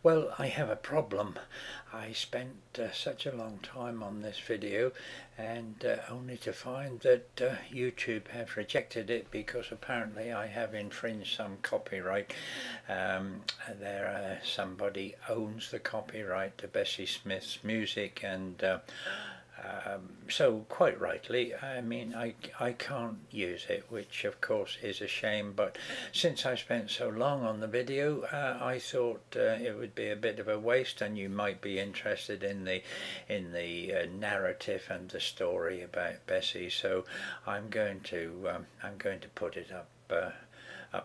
Well, I have a problem. I spent such a long time on this video and only to find that YouTube have rejected it because apparently I have infringed some copyright. Somebody owns the copyright to Bessie Smith's music, and so quite rightly, I mean, I can't use it, which of course is a shame, but since I spent so long on the video, I thought it would be a bit of a waste, and you might be interested in the narrative and the story about Bessie. So I'm going to put it up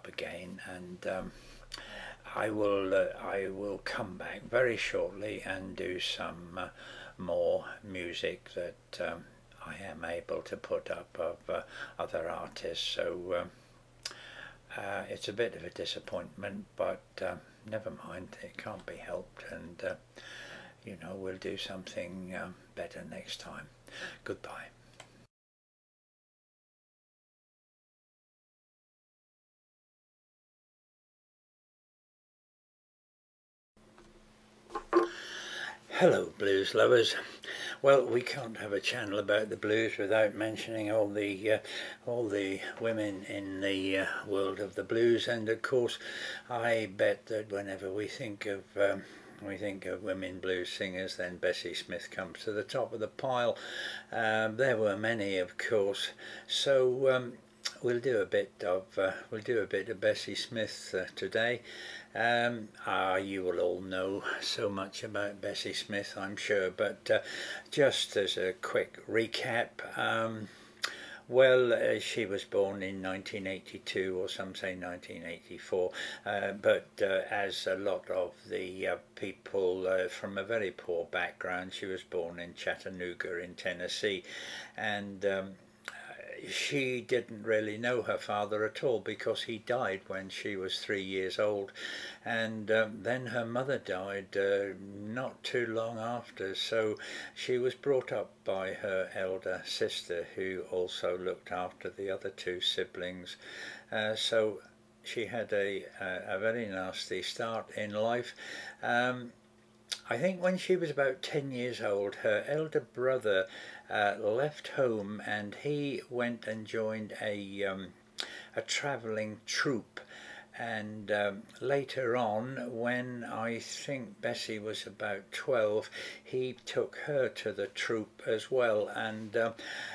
again, and I will come back very shortly and do some more music that I am able to put up of other artists. So it's a bit of a disappointment, but never mind, it can't be helped, and you know, we'll do something better next time. Goodbye. Hello blues lovers. Well, we can't have a channel about the blues without mentioning all the women in the world of the blues, and of course I bet that whenever we think of women blues singers, then Bessie Smith comes to the top of the pile. There were many, of course, so we'll do a bit of Bessie Smith today. You will all know so much about Bessie Smith, I'm sure, but just as a quick recap, well, she was born in 1982, or some say 1984, but as a lot of the people from a very poor background, she was born in Chattanooga in Tennessee, and she didn't really know her father at all because he died when she was 3 years old, and then her mother died not too long after, so she was brought up by her elder sister, who also looked after the other two siblings. So she had a very nasty start in life. I think when she was about 10 years old, her elder brother left home, and he went and joined a travelling troupe. And later on, when I think Bessie was about 12, he took her to the troupe as well, and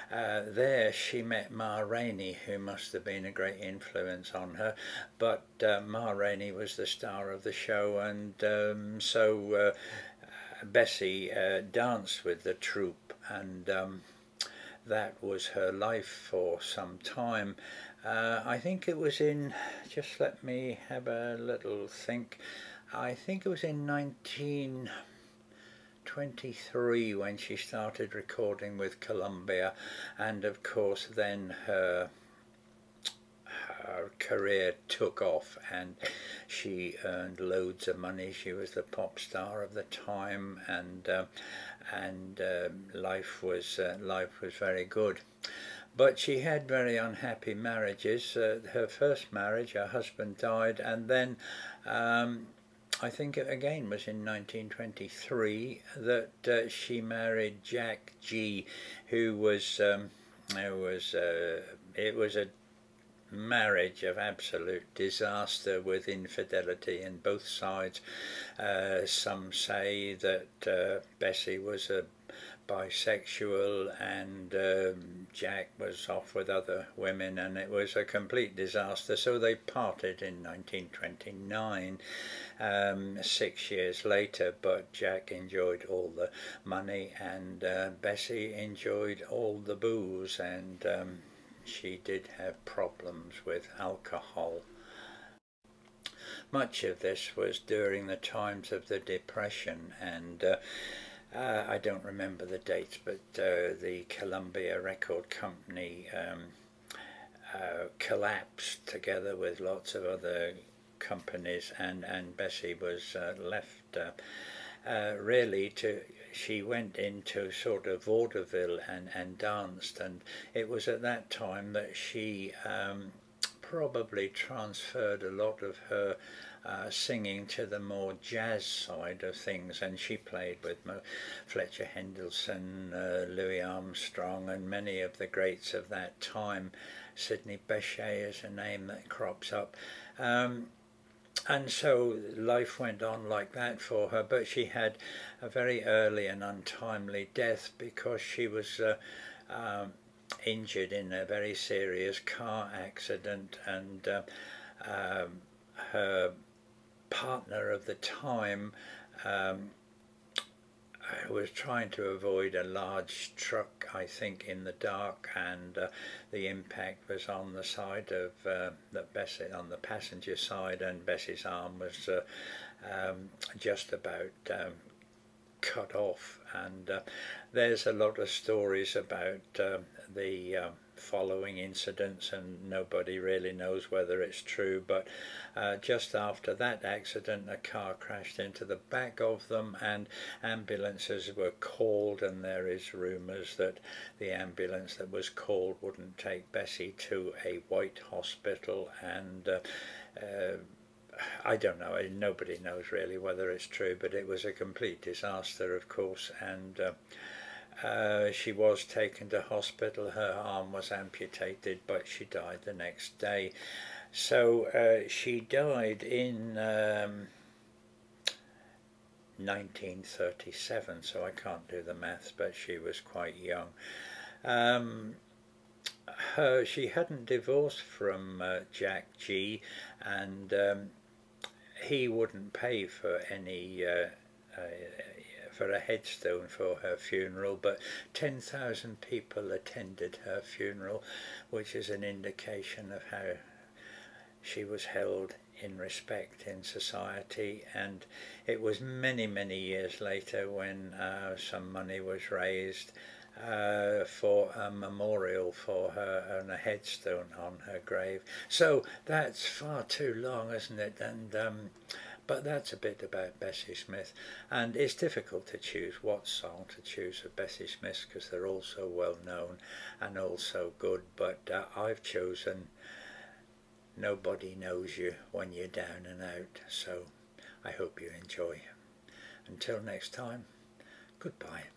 there she met Ma Rainey, who must have been a great influence on her. But Ma Rainey was the star of the show, and so Bessie danced with the troupe, and that was her life for some time. I think it was in, just let me have a little think, I think it was in 1923 when she started recording with Columbia, and of course then her career took off and she earned loads of money. She was the pop star of the time, and life was very good. But she had very unhappy marriages. Her first marriage, her husband died, and then I think it again was in 1923 that she married Jack G, who was it was a marriage of absolute disaster with infidelity in both sides. Some say that Bessie was a bisexual, and Jack was off with other women, and it was a complete disaster. So they parted in 1929, 6 years later, but Jack enjoyed all the money, and Bessie enjoyed all the booze, and she did have problems with alcohol. Much of this was during the times of the Depression, and I don't remember the dates, but the Columbia Record Company collapsed together with lots of other companies, and Bessie was left really to, she went into sort of vaudeville and danced, and it was at that time that she probably transferred a lot of her singing to the more jazz side of things, and she played with Fletcher Henderson, Louis Armstrong, and many of the greats of that time. Sidney Bechet is a name that crops up. And so life went on like that for her, but she had a very early and untimely death because she was injured in a very serious car accident, and her partner of the time was trying to avoid a large truck, I think, in the dark, and the impact was on the side of Bessie, on the passenger side, and Bessie's arm was just about cut off. And there's a lot of stories about the following incidents, and nobody really knows whether it's true, but just after that accident a car crashed into the back of them, and ambulances were called, and there is rumours that the ambulance that was called wouldn't take Bessie to a white hospital, and I don't know, nobody knows really whether it's true, but it was a complete disaster, of course. And she was taken to hospital, her arm was amputated, but she died the next day. So she died in 1937, so I can't do the maths, but she was quite young. She hadn't divorced from Jack G, and he wouldn't pay for any for a headstone for her funeral, but 10,000 people attended her funeral, which is an indication of how she was held in respect in society. And it was many years later when some money was raised for a memorial for her and a headstone on her grave. So that's far too long, isn't it? And but that's a bit about Bessie Smith, and it's difficult to choose what song to choose of Bessie Smith because they're all so well known and all so good, but I've chosen Nobody Knows You When You're Down and Out, so I hope you enjoy. Until next time, goodbye.